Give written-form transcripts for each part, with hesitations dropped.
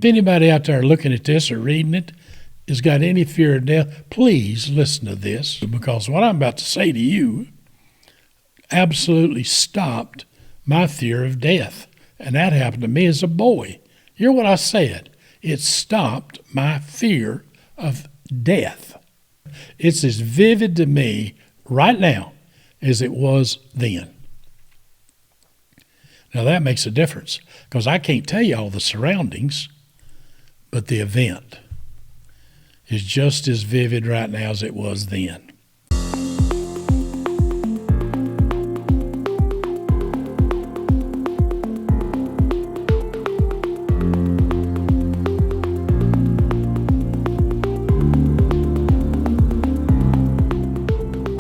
If anybody out there looking at this or reading it has got any fear of death, please listen to this, because what I'm about to say to you absolutely stopped my fear of death. And that happened to me as a boy. Hear what I said. It stopped my fear of death. It's as vivid to me right now as it was then. Now that makes a difference, because I can't tell you all the surroundings, but the event is just as vivid right now as it was then.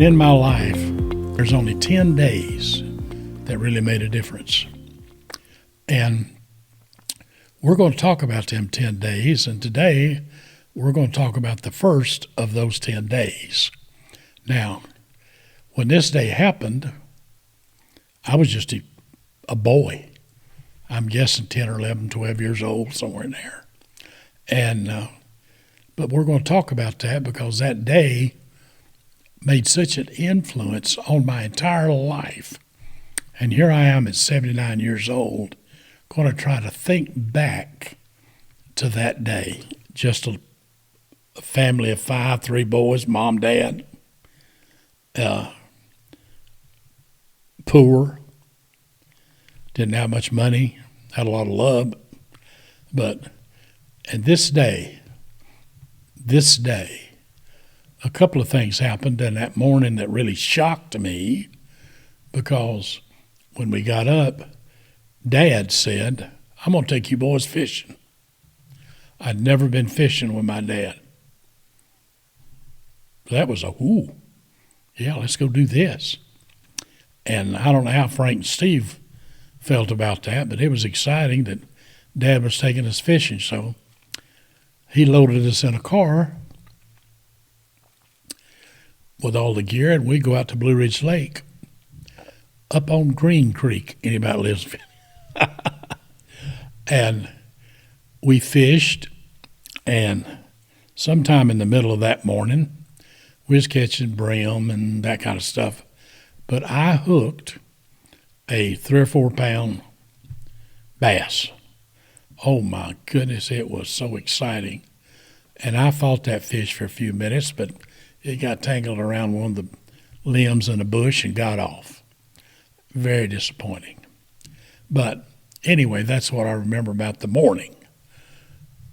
In my life, there's only 10 days that really made a difference. And we're going to talk about them 10 days, and today we're going to talk about the first of those 10 days. Now, when this day happened, I was just a boy. I'm guessing 10 or 11, 12 years old, somewhere in there. And but we're going to talk about that because that day made such an influence on my entire life. And here I am at 79 years old, going to try to think back to that day. Just a family of 5, 3 boys, mom, dad, poor, didn't have much money, had a lot of love. And this day, a couple of things happened in that morning that really shocked me, because when we got up, Dad said, "I'm going to take you boys fishing." I'd never been fishing with my dad. That was yeah, let's go do this. And I don't know how Frank and Steve felt about that, but it was exciting that Dad was taking us fishing. So he loaded us in a car with all the gear, and we go out to Blue Ridge Lake up on Green Creek. Anybody lives and we fished, and sometime in the middle of that morning, we was catching brim and that kind of stuff. But I hooked a 3 or 4 pound bass. Oh my goodness, it was so exciting. And I fought that fish for a few minutes, but it got tangled around one of the limbs in a bush and got off. Very disappointing. But anyway, that's what I remember about the morning.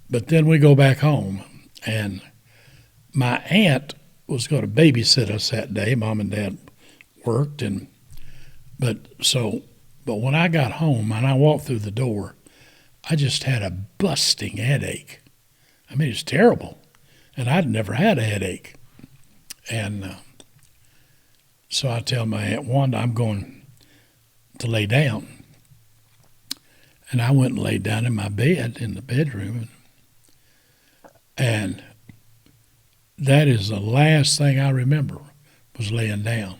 But then we go back home, and my aunt was going to babysit us that day. Mom and Dad worked, but when I got home and I walked through the door, I just had a busting headache. I mean, it's terrible, and I'd never had a headache. And so I tell my Aunt Wanda I'm going to lay down. And I went and laid down in my bed in the bedroom. And that is the last thing I remember, was laying down.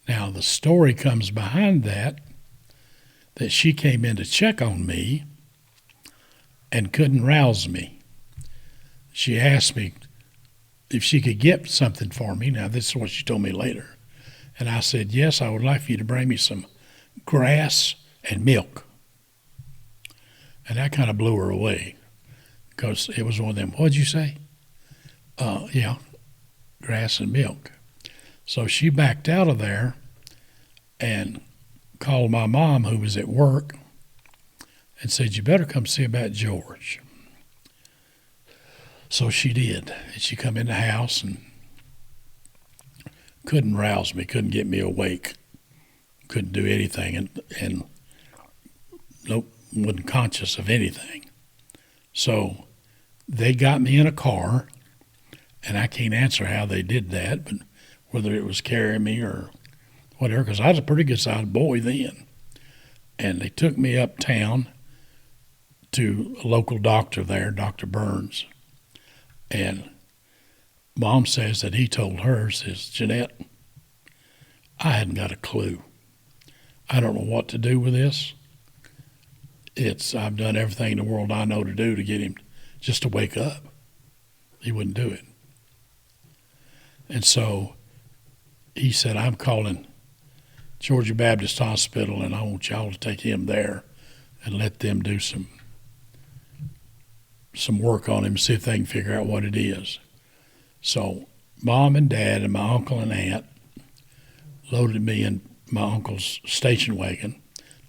Now, the story comes behind that she came in to check on me and couldn't rouse me. She asked me if she could get something for me. Now, this is what she told me later. And I said, "Yes, I would like for you to bring me some grass and milk." And that kind of blew her away, because it was one of them, "What'd you say?" Yeah, grass and milk. So she backed out of there and called my mom, who was at work, and said, "You better come see about George." So she did. And she come in the house and couldn't rouse me, couldn't get me awake, couldn't do anything, and nope, wasn't conscious of anything. So they got me in a car, and I can't answer how they did that, but whether it was carrying me or whatever, because I was a pretty good-sized boy then. And they took me uptown to a local doctor there, Dr. Burns. And Mom says that he told her, says, "Jeanette, I hadn't got a clue. I don't know what to do with this. I've done everything in the world I know to do to get him just to wake up. He wouldn't do it. And so he said, I'm calling Georgia Baptist Hospital, and I want y'all to take him there and let them do some work on him, see if they can figure out what it is. So Mom and Dad and my uncle and aunt loaded me in my uncle's station wagon,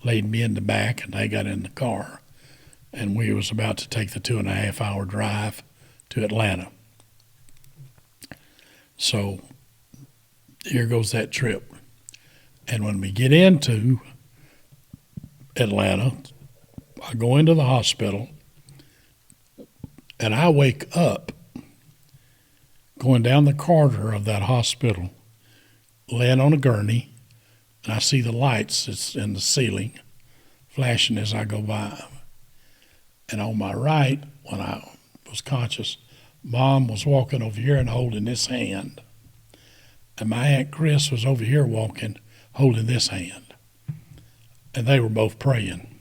laid me in the back, and they got in the car. And we was about to take the 2.5-hour drive to Atlanta. So here goes that trip. And when we get into Atlanta, I go into the hospital, and I wake up going down the corridor of that hospital, laying on a gurney, and I see the lights that's in the ceiling flashing as I go by. And on my right, when I was conscious, Mom was walking over here and holding this hand. And my Aunt Chris was over here walking, holding this hand. And they were both praying.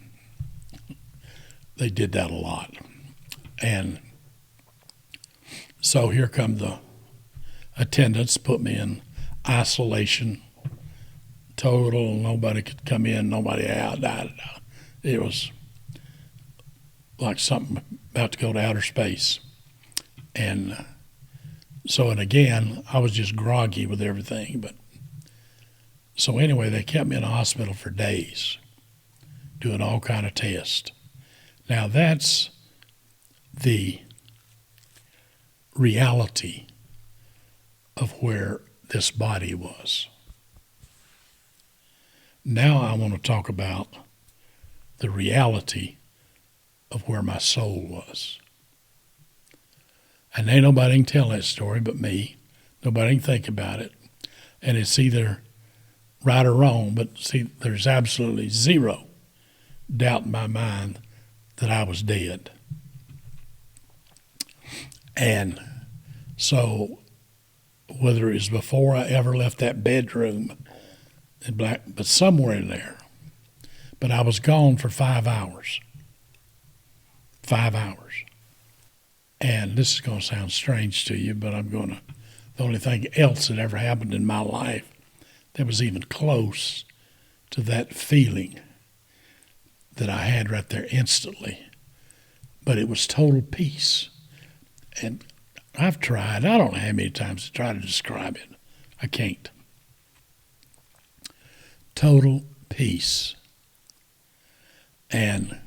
They did that a lot. And so here come the attendants, put me in isolation, total, nobody could come in, nobody out. It was like something about to go to outer space. And so, and again, I was just groggy with everything. But so anyway, they kept me in the hospital for days, doing all kind of tests. Now that's the reality of where this body was. Now I want to talk about the reality of where my soul was. And ain't nobody can tell that story but me. Nobody can think about it. And it's either right or wrong, but see, there's absolutely zero doubt in my mind that I was dead. And so whether it was before I ever left that bedroom, but somewhere in there, but I was gone for 5 hours. 5 hours. And this is going to sound strange to you, but the only thing else that ever happened in my life that was even close to that feeling that I had right there instantly. But it was total peace. And I've tried, I don't know how many times to try to describe it. I can't. Total peace. And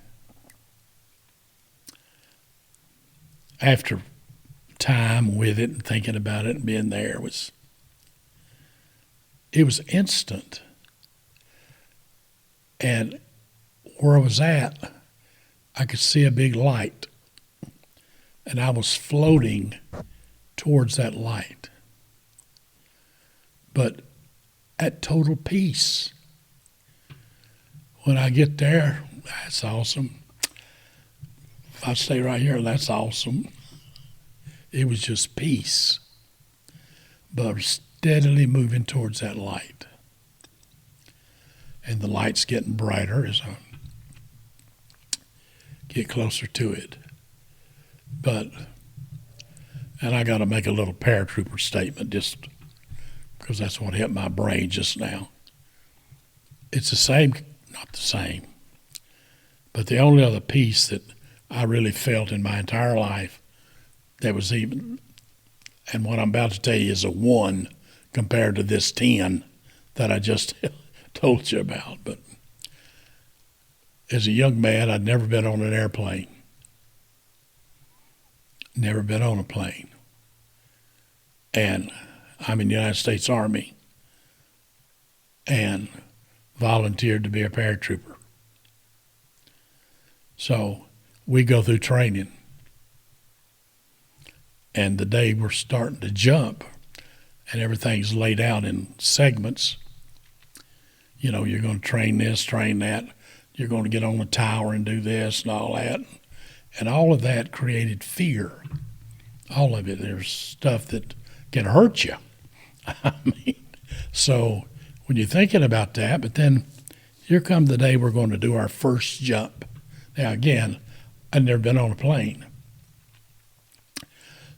after time with it and thinking about it and being there, it was instant. And where I was at, I could see a big light, and I was floating towards that light, but at total peace. When I get there, that's awesome. If I stay right here, that's awesome. It was just peace, but steadily moving towards that light. And the light's getting brighter as I get closer to it. And I got to make a little paratrooper statement just because that's what hit my brain just now. It's the same, not the same, but the only other peace that I really felt in my entire life that was even, and what I'm about to tell you is a 1 compared to this 10 that I just told you about. But as a young man, I'd never been on an airplane. Never been on a plane. And I'm in the United States Army and volunteered to be a paratrooper. So we go through training. And the day we're starting to jump and everything's laid out in segments, you know, you're going to train this, train that. You're going to get on the tower and do this and all that. And all of that created fear. All of it. There's stuff that can hurt you. I mean, so when you're thinking about that, but then here come the day we're going to do our first jump. Now, again, I'd never been on a plane.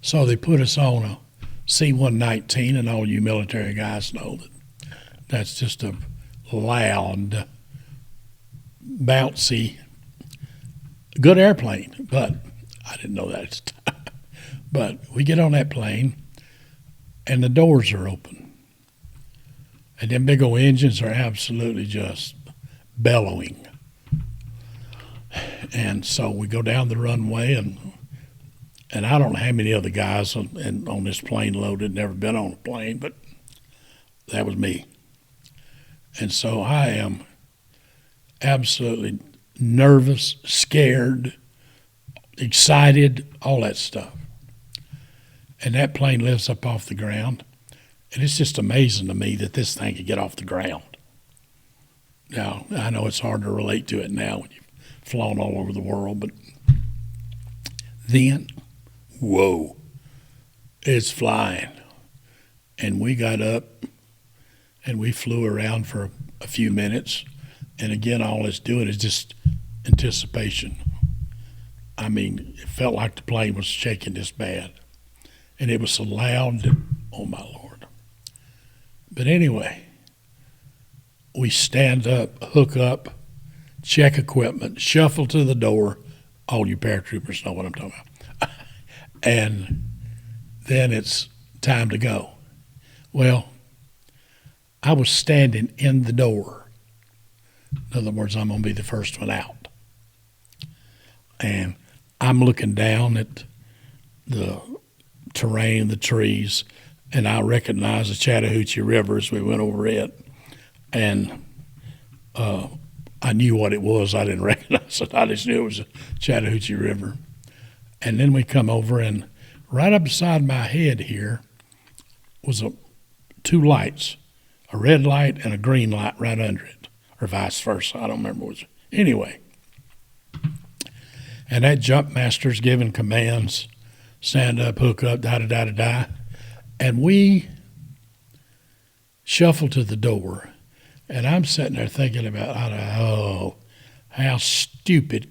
So they put us on a C-119, and all you military guys know that that's just a loud, bouncy, good airplane. But I didn't know that at the time. But we get on that plane, and the doors are open. And them big old engines are absolutely just bellowing. And so we go down the runway, and I don't know how many other guys on this plane loaded, never been on a plane, but that was me. And so I am absolutely nervous, scared, excited, all that stuff. And that plane lifts up off the ground, and it's just amazing to me that this thing could get off the ground. Now, I know it's hard to relate to it now when you've flown all over the world, but then, whoa, it's flying. And we got up and we flew around for a few minutes. And again, all it's doing is just anticipation. I mean, it felt like the plane was shaking this bad. And it was so loud that, oh my Lord. But anyway, we stand up, hook up, check equipment, shuffle to the door. All you paratroopers know what I'm talking about. And then it's time to go. Well, I was standing in the door. In other words, I'm going to be the first one out. And I'm looking down at the terrain, the trees, and I recognized the Chattahoochee River as we went over it. And I knew what it was. I didn't recognize it. I just knew it was the Chattahoochee River. And then we come over, and right up beside my head here was two lights, a red light and a green light right under it, or vice versa. I don't remember which. Anyway, and that jump master's giving commands, stand up, hook up, da-da-da-da-da, and we shuffle to the door. And I'm sitting there thinking about, oh, how stupid,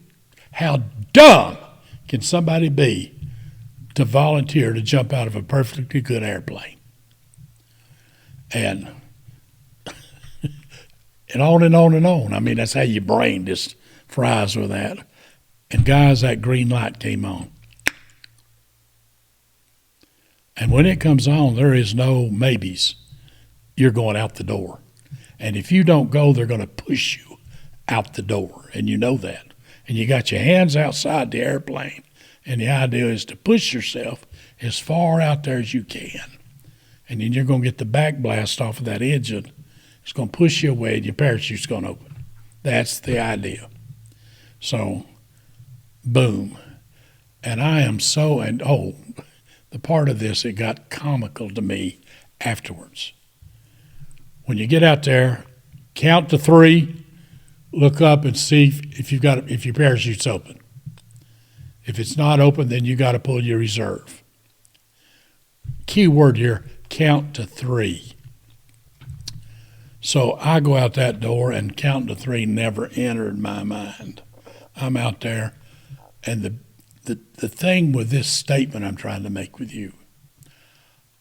how dumb can somebody be to volunteer to jump out of a perfectly good airplane? And on and on and on. I mean, that's how your brain just fries with that. And guys, that green light came on. And when it comes on, there is no maybes. You're going out the door. And if you don't go, they're going to push you out the door, and you know that. And you got your hands outside the airplane, and the idea is to push yourself as far out there as you can. And then you're going to get the backblast off of that engine. It's going to push you away, and your parachute's going to open. That's the idea. So, boom. And I am so, and oh, the part of this, it got comical to me afterwards. When you get out there, count to 3, look up and see if your parachute's open. If it's not open, then you got to pull your reserve. Key word here, count to 3. So I go out that door, and count to 3 never entered my mind. I'm out there, and the thing with this statement I'm trying to make with you,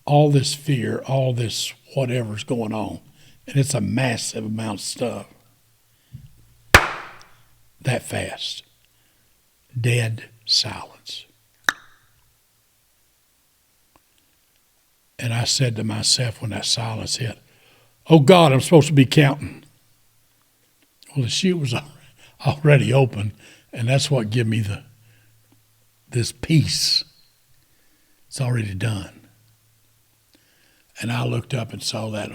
all this fear, all this whatever's going on, and it's a massive amount of stuff. That fast. Dead silence. And I said to myself when that silence hit, oh God, I'm supposed to be counting. Well, the chute was already open, and that's what gave me this peace. It's already done. And I looked up and saw that.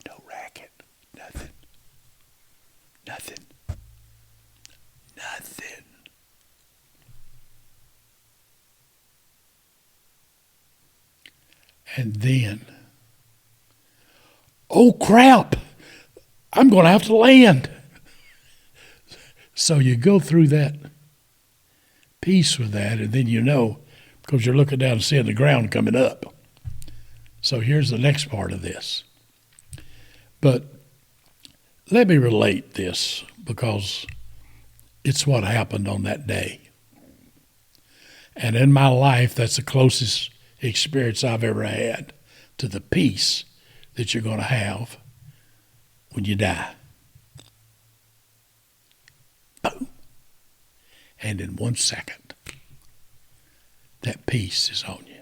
No racket, nothing. And then, oh crap, I'm going to have to land. So you go through that piece with that, and then you know, because you're looking down and seeing the ground coming up. So here's the next part of this. But Let me relate this because it's what happened on that day. And in my life, that's the closest experience I've ever had to the peace that you're going to have when you die. Boom. And in 1 second, that peace is on you.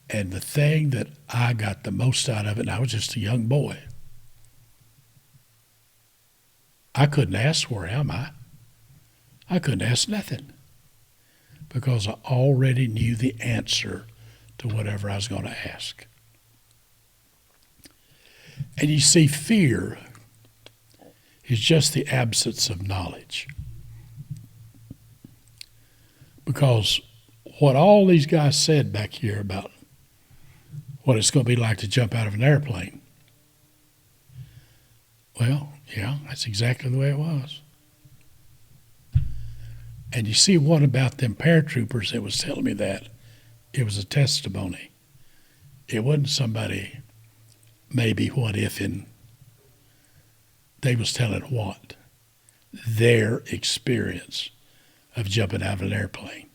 And the thing that I got the most out of it, and I was just a young boy, I couldn't ask, where am I? I couldn't ask nothing because I already knew the answer to whatever I was going to ask. And you see, fear is just the absence of knowledge. Because what all these guys said back here about what it's going to be like to jump out of an airplane, well, yeah, that's exactly the way it was. And you see, what about them paratroopers that was telling me that? It was a testimony. It wasn't somebody maybe what if in. They was telling what? Their experience of jumping out of an airplane.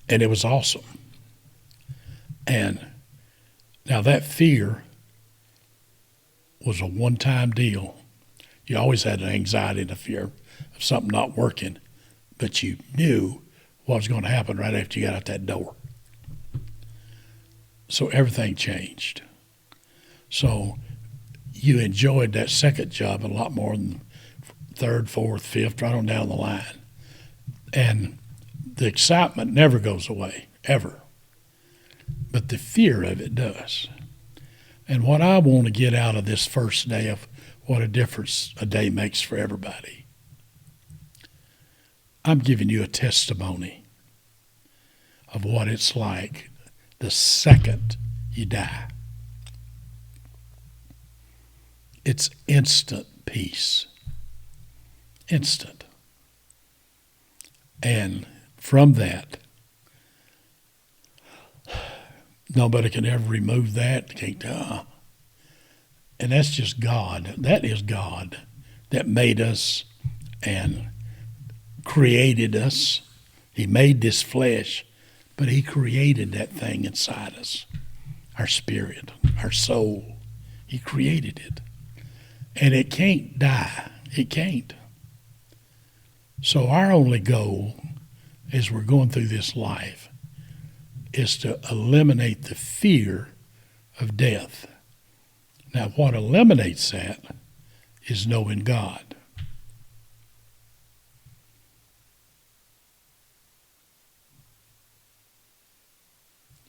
And it was awesome. And now that fear was a one-time deal. You always had an anxiety and a fear of something not working, but you knew what was going to happen right after you got out that door. So everything changed. So you enjoyed that second job a lot more than third, fourth, fifth, right on down the line. And the excitement never goes away, ever. But the fear of it does. And what I want to get out of this first day of what a difference a day makes for everybody, I'm giving you a testimony of what it's like the second you die. It's instant peace. Instant. And from that, nobody can ever remove that. And that's just God. That is God that made us and created us. He made this flesh, but he created that thing inside us, our spirit, our soul. He created it. And it can't die. It can't. So our only goal as we're going through this life is to eliminate the fear of death. Now, what eliminates that is knowing God.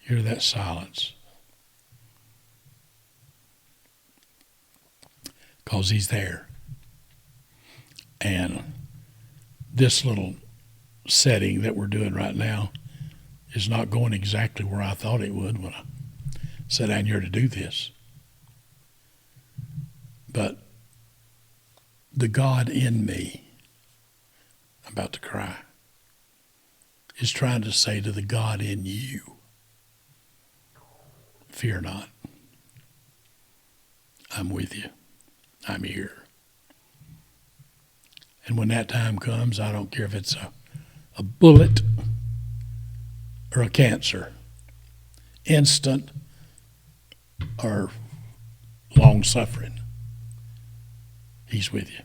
Hear that silence. Because he's there. And this little setting that we're doing right now is not going exactly where I thought it would when I sat down here to do this. But the God in me, I'm about to cry, is trying to say to the God in you, fear not. I'm with you. I'm here. And when that time comes, I don't care if it's a bullet or a cancer, instant or long suffering, he's with you.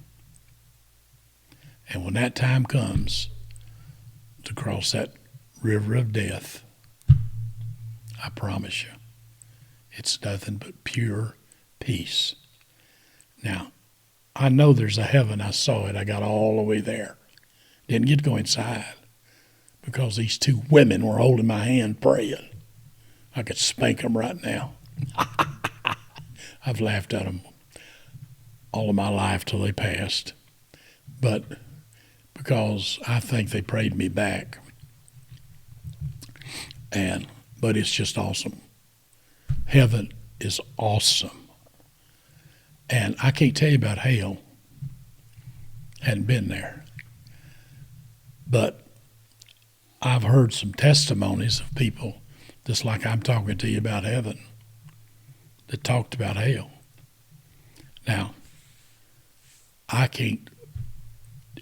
And when that time comes to cross that river of death, I promise you, it's nothing but pure peace. Now, I know there's a heaven. I saw it. I got all the way there. Didn't get to go inside because these two women were holding my hand praying. I could spank them right now. I've laughed at them all of my life till they passed. But because I think they prayed me back. But it's just awesome. Heaven is awesome. And I can't tell you about hell. Hadn't been there. But I've heard some testimonies of people just like I'm talking to you about heaven, that talked about hell. Now, I can't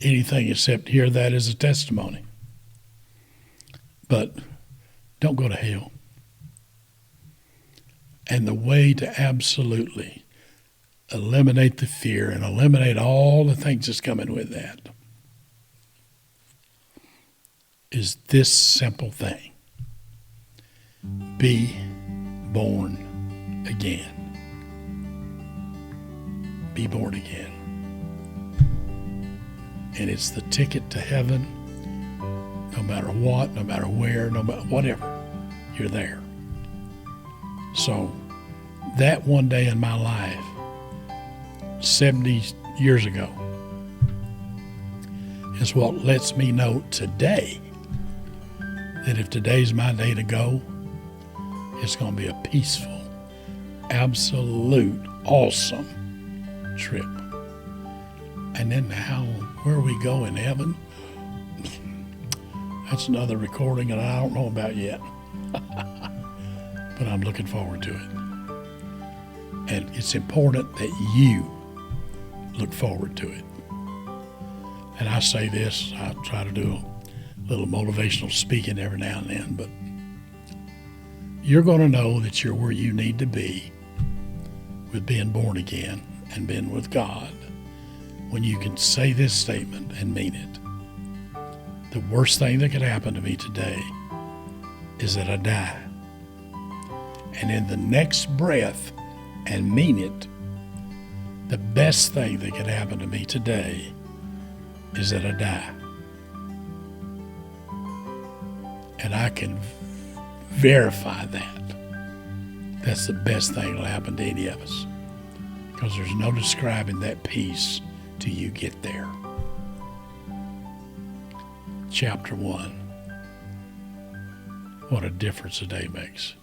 anything except hear that as a testimony. But don't go to hell. And the way to absolutely eliminate the fear and eliminate all the things that's coming with that is this simple thing. Be born again. Be born again. And it's the ticket to heaven. No matter what, no matter where, no matter whatever, you're there. So that one day in my life, 70 years ago, is what lets me know today that if today's my day to go, it's going to be a peaceful, absolute, awesome trip. And then where we go in heaven, that's another recording that I don't know about yet. But I'm looking forward to it. And it's important that you look forward to it. And I say this, I try to do a little motivational speaking every now and then, but you're going to know that you're where you need to be with being born again and being with God when you can say this statement and mean it. The worst thing that could happen to me today is that I die. And in the next breath, and mean it, the best thing that could happen to me today is that I die. And I can verify that. That's the best thing that'll happen to any of us. Because there's no describing that peace till you get there. Chapter 1. What a difference a day makes.